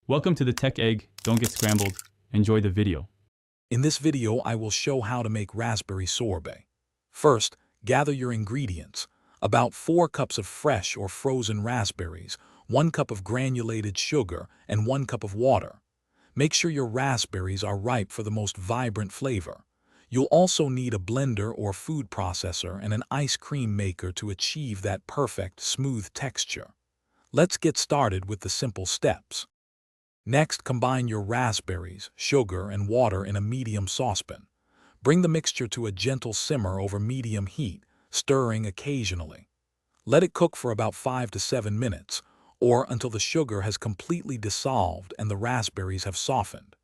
Welcome to the Tech Egg. Don't get scrambled. Enjoy the video. In this video, I will show how to make raspberry sorbet. First, gather your ingredients. About 4 cups of fresh or frozen raspberries, 1 cup of granulated sugar, and 1 cup of water. Make sure your raspberries are ripe for the most vibrant flavor. You'll also need a blender or food processor and an ice cream maker to achieve that perfect, smooth texture. Let's get started with the simple steps. Next, combine your raspberries, sugar, and water in a medium saucepan. Bring the mixture to a gentle simmer over medium heat, stirring occasionally. Let it cook for about 5 to 7 minutes, or until the sugar has completely dissolved and the raspberries have softened.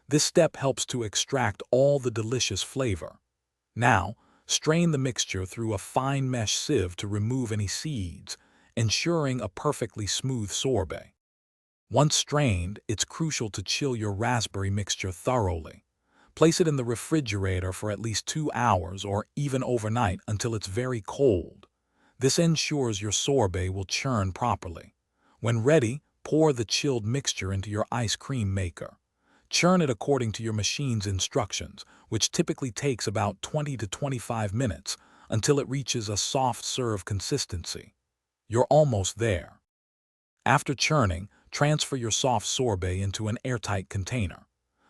This step helps to extract all the delicious flavor. Now, strain the mixture through a fine mesh sieve to remove any seeds, ensuring a perfectly smooth sorbet. Once strained, it's crucial to chill your raspberry mixture thoroughly. Place it in the refrigerator for at least 2 hours or even overnight until it's very cold. This ensures your sorbet will churn properly. When ready, pour the chilled mixture into your ice cream maker. Churn it according to your machine's instructions, which typically takes about 20 to 25 minutes until it reaches a soft serve consistency. You're almost there. After churning, transfer your soft sorbet into an airtight container.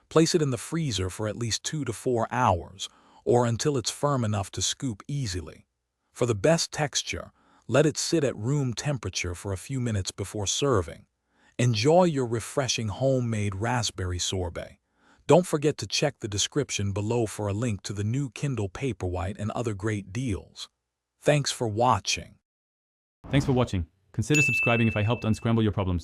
Place it in the freezer for at least 2 to 4 hours, or until it's firm enough to scoop easily. For the best texture, let it sit at room temperature for a few minutes before serving. Enjoy your refreshing homemade raspberry sorbet. Don't forget to check the description below for a link to the new Kindle Paperwhite and other great deals. Thanks for watching. Thanks for watching. Consider subscribing if I helped unscramble your problems.